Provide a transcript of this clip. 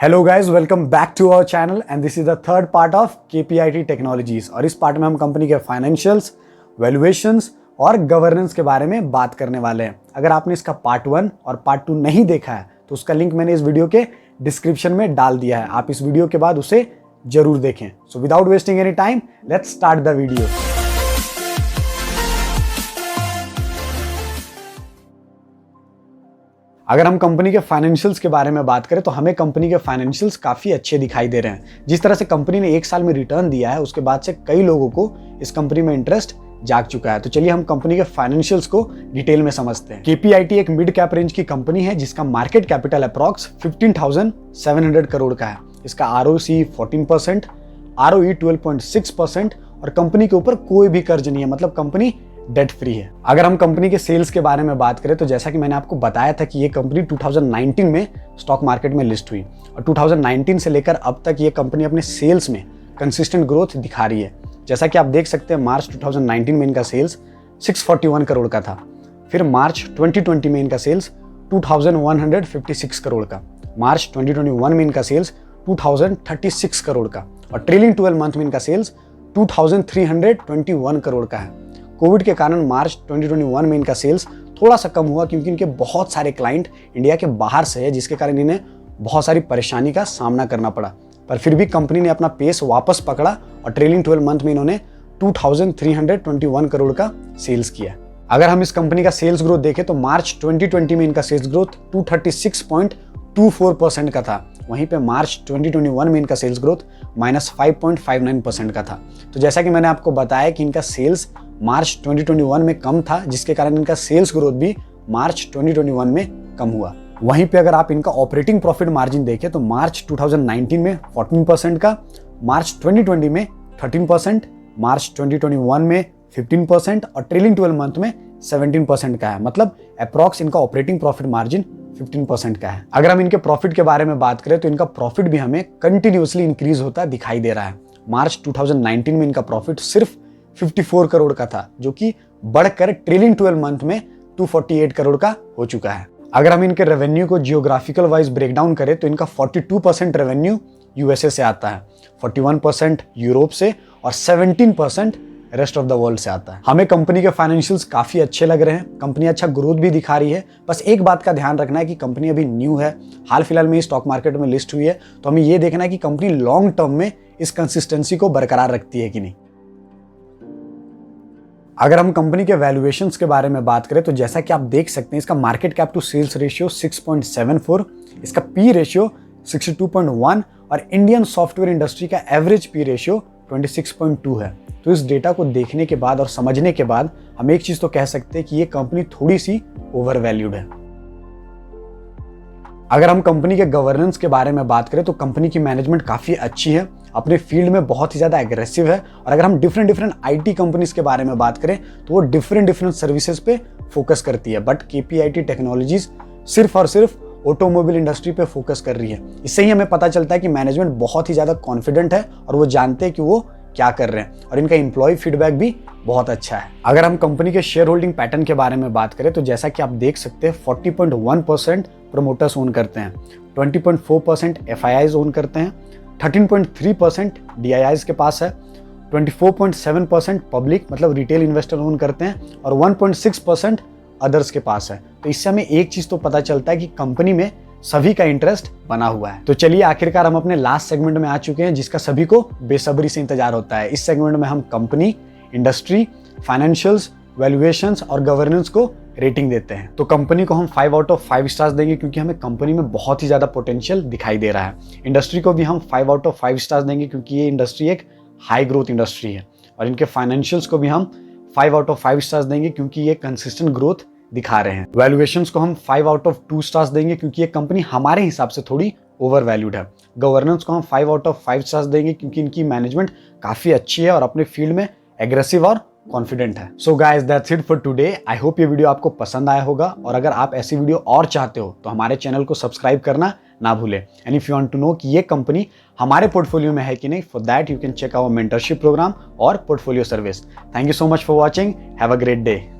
Hello guys, welcome back to our channel and this is the third part of KPIT technologies. और इस part में हम company के financials, valuations और governance के बारे में बात करने वाले हैं। अगर आपने इसका पार्ट 1 और पार्ट 2 नहीं देखा है तो उसका लिंक मैंने इस वीडियो के डिस्क्रिप्शन में डाल दिया है। आप इस वीडियो के बाद उसे जरूर देखें। So without wasting any time, let's start the video. अगर हम कंपनी के फाइनेंशियल्स के बारे में बात करें तो हमें कंपनी के फाइनेंशियल्स काफ़ी अच्छे दिखाई दे रहे हैं। जिस तरह से कंपनी ने 1 साल में रिटर्न दिया है, उसके बाद से कई लोगों को इस कंपनी में इंटरेस्ट जाग चुका है। तो चलिए हम कंपनी के फाइनेंशियल्स को डिटेल में समझते हैं। KPIT एक मिड कैप रेंज की कंपनी है जिसका मार्केट कैपिटल अप्रॉक्स 15,700 करोड़ का है। इसका ROC 14%, ROE 12.6% और कंपनी के ऊपर कोई भी कर्ज नहीं है, मतलब कंपनी डेट फ्री है। अगर हम कंपनी के सेल्स के बारे में बात करें तो जैसा कि मैंने आपको बताया था कि ये कंपनी 2019 में स्टॉक मार्केट में लिस्ट हुई और 2019 से लेकर अब तक ये कंपनी अपने सेल्स में कंसिस्टेंट ग्रोथ दिखा रही है। जैसा कि आप देख सकते हैं, मार्च 2019 में इनका सेल्स 641 करोड़ का था। फिर मार्च 2020 में इनका सेल्स 2156 करोड़ का, मार्च 2021 में इनका सेल्स 2036 करोड़ का और ट्रेलिंग 12 मंथ में इनका सेल्स 2321 करोड़ का है। कोविड के कारण मार्च 2021 में इनका सेल्स थोड़ा सा कम हुआ क्योंकि इनके बहुत सारे क्लाइंट इंडिया के बाहर से है, जिसके कारण इन्हें बहुत सारी परेशानी का सामना करना पड़ा। पर फिर भी कंपनी ने अपना पेस वापस पकड़ा और ट्रेलिंग 12 मंथ में इन्होंने 2321 करोड़ का सेल्स किया। अगर हम इस कंपनी का सेल्स ग्रोथ देखें तो मार्च 2020 में इनका सेल्स ग्रोथ 236.24% का था। वहीं पे मार्च 2021 में इनका सेल्स ग्रोथ -5.59% का था। तो जैसा कि मैंने आपको बताया कि इनका सेल्स मार्च 2021 में कम था, जिसके कारण इनका सेल्स ग्रोथ भी मार्च 2021 में कम हुआ। वहीं पे अगर आप इनका ऑपरेटिंग प्रॉफिट मार्जिन देखें तो मार्च 2019 में 14% का, मार्च 2020 में 13%, मार्च 2021 में 15% और ट्रेलिंग 12 मंथ में 17% का है। मतलब अप्रॉक्स इनका ऑपरेटिंग प्रॉफिट मार्जिन 15% का है। अगर हम इनके प्रॉफिट के बारे में बात करें तो इनका प्रॉफिट भी हमें कंटिन्यूअसली इंक्रीज होता दिखाई दे रहा है। मार्च 2019 में इनका प्रॉफिट सिर्फ 54 करोड़ का था, जो कि बढ़कर ट्रेलिंग 12 मंथ में 248 करोड़ का हो चुका है। अगर हम इनके रेवेन्यू को जियोग्राफिकल वाइज ब्रेकडाउन करें तो इनका 42% रेवेन्यू USA से आता है, 41% यूरोप से और 17% रेस्ट ऑफ द वर्ल्ड से आता है। हमें कंपनी के फाइनेंशियल्स काफी अच्छे लग रहे हैं। कंपनी अच्छा ग्रोथ भी दिखा रही है। बस एक बात का ध्यान रखना है कि कंपनी अभी न्यू है, हाल फिलहाल में स्टॉक मार्केट में लिस्ट हुई है, तो हमें ये देखना है कि कंपनी लॉन्ग टर्म में इस कंसिस्टेंसी को बरकरार रखती है कि नहीं। अगर हम कंपनी के वैल्यूएशंस के बारे में बात करें तो जैसा कि आप देख सकते हैं, इसका market cap to sales ratio 6.74, इसका पी रेशियो 62.1 और इंडियन सॉफ्टवेयर इंडस्ट्री का एवरेज पी रेशियो 26.2 है। तो इस डेटा को देखने के बाद और समझने के बाद हम एक चीज तो कह सकते हैं कि ये कंपनी थोड़ी सी ओवर वैल्यूड है। अगर हम कंपनी के गवर्नेंस के बारे में बात करें तो कंपनी की मैनेजमेंट काफी अच्छी है, अपने फील्ड में बहुत ही ज्यादा एग्रेसिव है। और अगर हम डिफरेंट IT कंपनीज के बारे में बात करें तो वो डिफरेंट सर्विसेज पे फोकस करती है, बट KPIT टेक्नोलॉजीज सिर्फ और सिर्फ ऑटोमोबाइल इंडस्ट्री पे फोकस कर रही है। इससे ही हमें पता चलता है कि मैनेजमेंट बहुत ही ज्यादा कॉन्फिडेंट है और वो जानते हैं कि वो क्या कर रहे हैं और इनका एम्प्लॉय फीडबैक भी बहुत अच्छा है। अगर हम कंपनी के शेयर होल्डिंग पैटर्न के बारे में बात करें तो जैसा कि आप देख सकते हैं, 40.1% प्रोमोटर्स ओन करते हैं, 20.4% FIIs ओन करते हैं, 13.3% DIIs के पास है, 24.7% पब्लिक मतलब रिटेल इन्वेस्टर ओन करते हैं और 1.6% अदर्स के पास है। तो इससे हमें एक चीज तो पता चलता है कि कंपनी में सभी का इंटरेस्ट बना हुआ है। तो चलिए आखिरकार हम अपने लास्ट सेगमेंट में आ चुके हैं, जिसका सभी को बेसब्री से इंतजार होता है। इस सेगमेंट में हम कंपनी, इंडस्ट्री, फाइनेंशियल्स, वैल्यूएशंस और गवर्नेंस को रेटिंग देते हैं। तो कंपनी को हम 5 आउट ऑफ 5 स्टार्स देंगे क्योंकि हमें कंपनी में बहुत ही ज्यादा पोटेंशियल दिखाई दे रहा है। इंडस्ट्री को भी हम 5 आउट ऑफ 5 स्टार्स देंगे क्योंकि ये इंडस्ट्री एक हाई ग्रोथ इंडस्ट्री है। और इनके फाइनेंशियल्स को भी हम 5 आउट ऑफ 5 स्टार्स देंगे क्योंकि ये कंसिस्टेंट ग्रोथ दिखा रहे हैं। वैल्यूएशंस को हम 5 आउट ऑफ 2 स्टार्स देंगे क्योंकि ये कंपनी हमारे हिसाब से थोड़ी ओवर वैल्यूड है। गवर्नेंस को हम 5 आउट ऑफ 5 स्टार्स देंगे क्योंकि इनकी मैनेजमेंट काफी अच्छी है और अपने फील्ड में एग्रेसिव और कॉन्फिडेंट है। So guys, that's it for today. I hope ये वीडियो आपको पसंद आया होगा और अगर आप ऐसी वीडियो और चाहते हो तो हमारे चैनल को सब्सक्राइब करना ना भूलें। And if you want to know कि ये कंपनी हमारे पोर्टफोलियो में है कि नहीं, for that you can check our mentorship program और portfolio service. Thank you so much for watching. Have a great day.